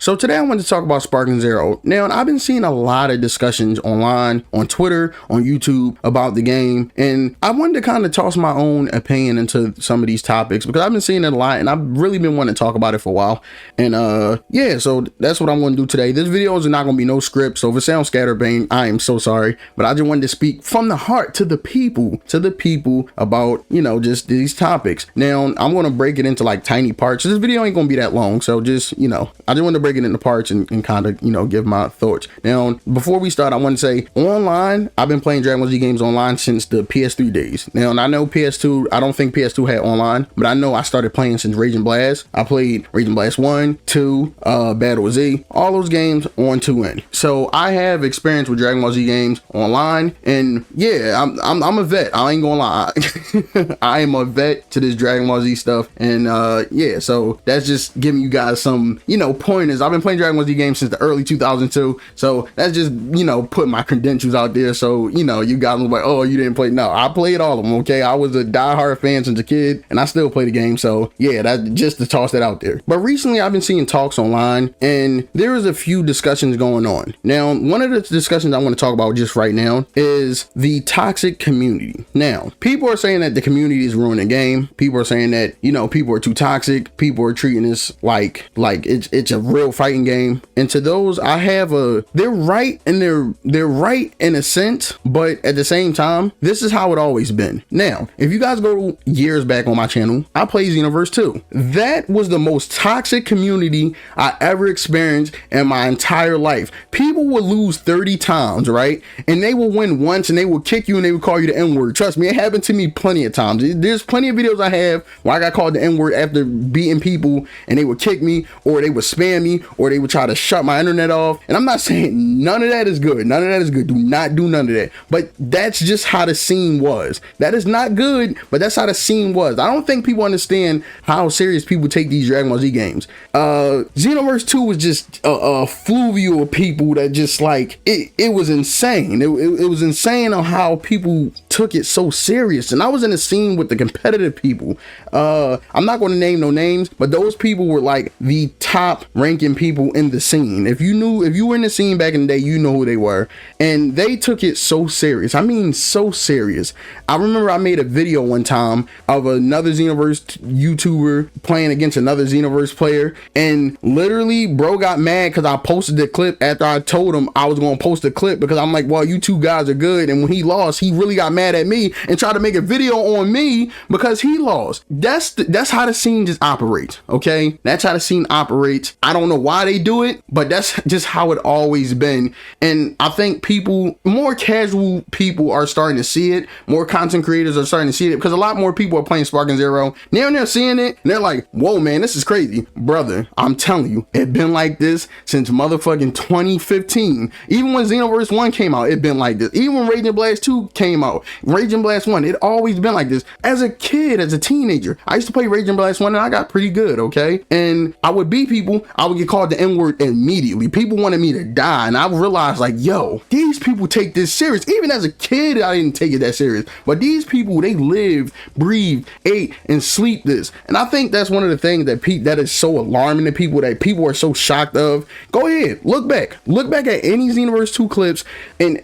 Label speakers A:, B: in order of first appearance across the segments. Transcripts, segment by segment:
A: So today I wanted to talk about Sparking Zero. Now, I've been seeing a lot of discussions online, on Twitter, on YouTube about the game, and I wanted to kind of toss my own opinion into some of these topics because I've been seeing it a lot and I've really been wanting to talk about it for a while. And yeah, so that's what I'm going to do today. This video is not going to be no script, so if it sounds scatterbrained, I am so sorry, but I just wanted to speak from the heart to the people about, you know, just these topics. Now, I'm going to break it into like tiny parts. This video ain't going to be that long, so just, you know, I just want to break it into parts and kind of, you know, give my thoughts. Now, before we start, I want to say online, I've been playing Dragon Ball Z games online since the PS3 days. Now, and I know PS2, I don't think PS2 had online, but I know I started playing since Raging Blast. I played Raging Blast 1, 2, Battle Z, all those games on 2N. So I have experience with Dragon Ball Z games online, and yeah, I'm a vet. I ain't gonna lie. I am a vet to this Dragon Ball Z stuff, and yeah, so that's just giving you guys some, you know, pointers. I've been playing Dragon Ball Z games since the early 2002, so that's just, you know, putting my credentials out there, so, you know, you guys will be like, oh, you didn't play. No, I played all of them, okay? I was a diehard fan since a kid, and I still play the game, so yeah, that just to toss that out there. But recently, I've been seeing talks online, and there is a few discussions going on. Now, one of the discussions I want to talk about just right now is the toxic community. Now, people are saying that the community is ruining the game. People are saying that, you know, people are too toxic. People are treating this like it's a real fighting game. And to those, I have they're right, and they're right in a sense, but at the same time, this is how it always been. Now, if you guys go years back on my channel, I played Xenoverse 2. That was the most toxic community I ever experienced in my entire life. People would lose 30 times, right? And they will win once, and they will kick you, and they will call you the N-word. Trust me, it happened to me plenty of times. There's plenty of videos I have where I got called the N-word after beating people, and they would kick me, or they would spam me, or they would try to shut my internet off. And I'm not saying none of that is good. None of that is good. Do not do none of that. But that's just how the scene was. That is not good, but that's how the scene was. I don't think people understand how serious people take these Dragon Ball Z games. Xenoverse 2 was just a fluvial of people that just like, it was insane. It was insane on how people took it so serious. And I was in a scene with the competitive people. I'm not going to name no names, but those people were like the top ranking people in the scene. If you were in the scene back in the day, you know who they were. And they took it so serious. I mean, so serious. I remember I made a video one time of another Xenoverse YouTuber playing against another Xenoverse player, and literally bro got mad because I posted the clip after I told him I was going to post the clip, because I'm like, well, you two guys are good. And when he lost, he really got mad at me and tried to make a video on me because he lost. That's how the scene just operates, okay? That's how the scene operates. I don't know why they do it, but that's just how it always been. And I think more casual people are starting to see it. More content creators are starting to see it, because a lot more people are playing Sparking Zero. Now, and they're seeing it, and they're like, whoa, man, this is crazy. Brother, I'm telling you, it's been like this since motherfucking 2015. Even when Xenoverse 1 came out, it been like this. Even when Raging Blast 2 came out, Raging Blast 1, it always been like this. As a kid, as a teenager, I used to play Raging Blast 1, and I got pretty good, okay? And I would beat people, I would get called the N-word immediately. People wanted me to die, and I realized, like, yo, these people take this serious. Even as a kid, I didn't take it that serious. But these people, they lived, breathed, ate, and sleep this. And I think that's one of the things that is so alarming to people, that people are so shocked of. Go ahead, look back at any Xenoverse 2 clips,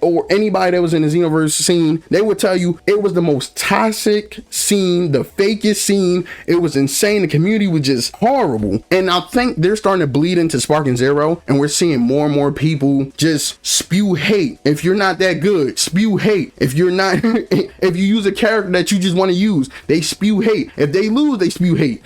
A: or anybody that was in the Xenoverse scene. They would tell you it was the most toxic scene, the fakest scene. It was insane. The community was just horrible. And I think they're starting to bleed into Sparking Zero, and we're seeing more and more people just spew hate. If you're not that good, spew hate. If you're not, if you use a character that you just want to use, they spew hate. If they lose, they spew hate.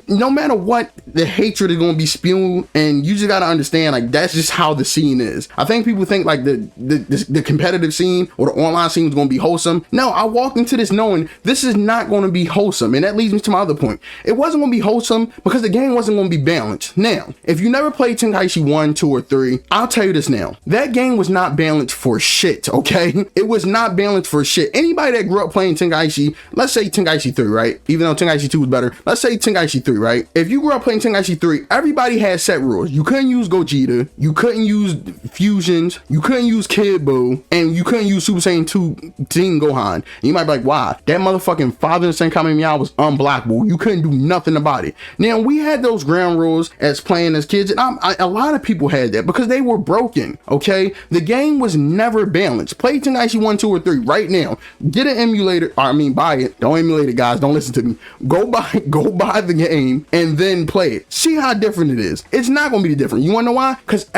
A: No matter what, the hatred is going to be spewed, and you just got to understand, like, that's just how the scene is. I think people think like the competitive scene or the online scene is going to be wholesome. No, I walked into this knowing this is not going to be wholesome, and that leads me to my other point. It wasn't going to be wholesome because the game wasn't going to be balanced. Now, if you never played Tenkaichi 1, 2, or 3, I'll tell you this now. That game was not balanced for shit, okay? It was not balanced for shit. Anybody that grew up playing Tenkaichi, let's say Tenkaichi 3, right? Even though Tenkaichi 2 was better, let's say Tenkaichi 3, right? If you grew up playing Tenkaichi 3, everybody had set rules. You couldn't use Gogeta, you couldn't use fusions, you couldn't use Kid Buu, and you couldn't use Super Saiyan 2 Team Gohan. And you might be like, why? That motherfucking Father Insane Kamehameha was unblockable. You couldn't do nothing about it. Now, we had those ground rules as playing as kids, and a lot of people had that because they were broken, okay? The game was never balanced. Play Tenkaichi 1, 2, or 3 right now. Get an emulator, buy it. Don't emulate it, guys. Don't listen to me. Go buy the game and then play it. See how different it is. It's not going to be different. You want to know why? Because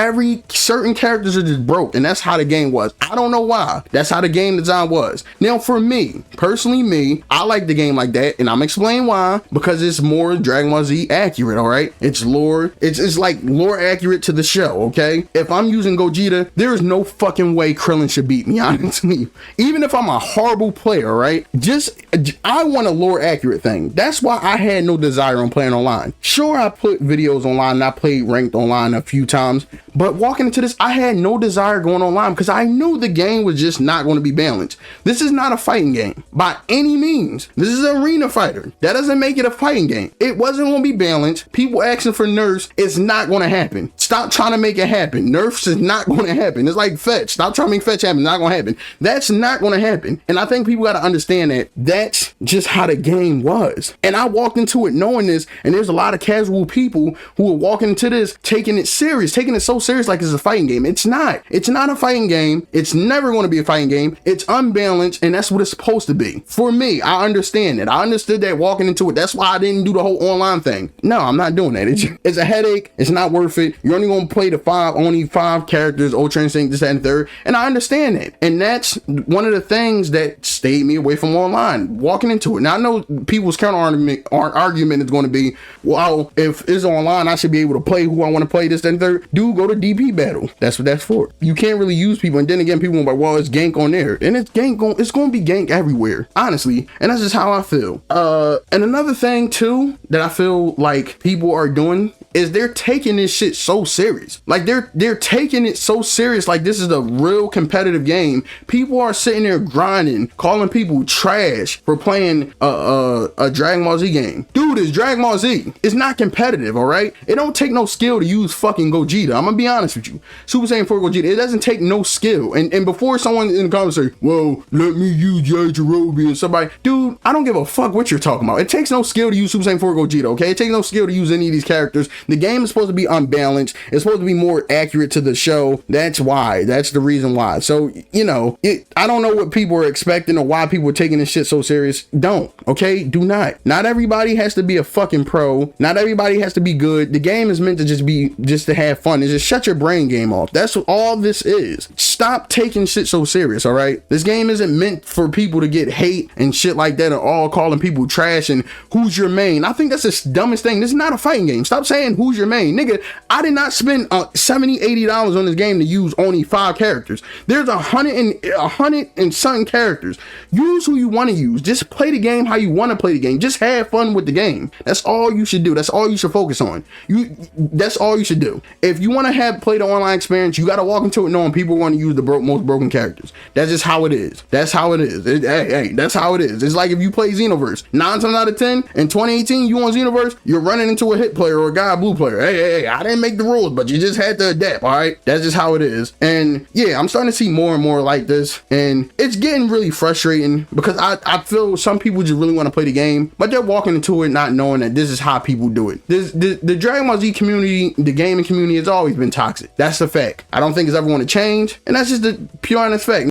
A: certain characters are just broke, and that's how the game was. I don't know why. That's how the game design was. Now, for me, personally, I like the game like that, and I'm explaining why. Because it's more Dragon Ball Z accurate, all right? It's lore. It's like lore accurate to the show, okay? If I'm using Gogeta, there is no fucking way Krillin should beat me, honestly. Even if I'm a horrible player, right? I want a lore accurate thing. That's why I had no desire on playing online. Sure, I put videos online and I played ranked online a few times, but walking into this, I had no desire going online because I knew the game was just not going to be balanced. This is not a fighting game by any means. This is an arena fighter. That doesn't make it a fighting game. It wasn't going to be balanced. People asking for nerfs, it's not going to happen. Stop trying to make it happen. Nerfs is not going to happen. It's like fetch. Stop trying to make fetch happen. It's not going to happen. That's not going to happen. And I think people got to understand that that's just how the game was. And I walked into it knowing this, and there's a lot of casual people who are walking into this taking it serious, taking it so serious like it's a fighting game. It's not. It's not a fighting game. It's never going to be a fighting game. It's unbalanced, and that's what it's supposed to be. For me, I understand it. I understood that walking into it. That's why I didn't do the whole online thing. No, I'm not doing that. It's a headache. It's not worth it. You're only going to play only five characters, Ultra Instinct, this, that, and third. And I understand that. And that's one of the things that stayed me away from online, walking into it. Now, I know people's counter argument is going to be, well, if it's online, I should be able to play who I want to play, this, that, and third. Dude, go to DP battle. That's what that's for. You can't really use people. And then again, people are like, well, it's gank on there. And it's going to be gank everywhere, honestly. And that's just how I feel. And another thing too that I feel like people are doing is they're taking this shit so serious. Like they're taking it so serious like this is a real competitive game. People are sitting there grinding, calling people trash for playing a Dragon Ball Z game. Dude, it's Dragon Ball Z. It's not competitive, all right? It don't take no skill to use fucking Gogeta. I'm gonna be honest with you. Super Saiyan 4 Gogeta, it doesn't take no skill. And before someone in the comments say, well, let me use Yajirobe and somebody, dude, I don't give a fuck what you're talking about. It takes no skill to use Super Saiyan 4 Gogeta, okay? It takes no skill to use any of these characters. The game is supposed to be unbalanced. It's supposed to be more accurate to the show. That's why. That's the reason why. So, you know, I don't know what people are expecting or why people are taking this shit so serious. Don't, okay? Do not. Not everybody has to be a fucking pro. Not everybody has to be good. The game is meant to just to have fun. It's just shut your brain game off. That's what all this is. Stop taking shit so serious, all right? This game isn't meant for people to get hate and shit like that and all calling people trash and who's your main. I think that's the dumbest thing. This is not a fighting game. Stop saying who's your main. Nigga, I did not spend $70-$80 on this game to use only 5 characters. There's 100 and something characters. Use who you want to use. Just play the game how you want to play the game. Just have fun with the game. That's all you should do. That's all you should focus on. That's all you should do. If you want to play the online experience, you got to walk into it knowing people want to use the most broken characters. That's just how it is. That's how it is. Hey, that's how it is. It's like if you play Xenoverse 9 times out of 10 in 2018, you on Xenoverse, you're running into a hit player or a guy blue player. Hey, I didn't make the rules, but you just had to adapt. All right, that's just how it is. And yeah, I'm starting to see more and more like this, and it's getting really frustrating because I feel some people just really want to play the game, but they're walking into it not knowing that this is how people do it. The Dragon Ball Z community, the gaming community, has always been toxic. That's the fact. I don't think it's ever going to change, and that's just the pure honest fact.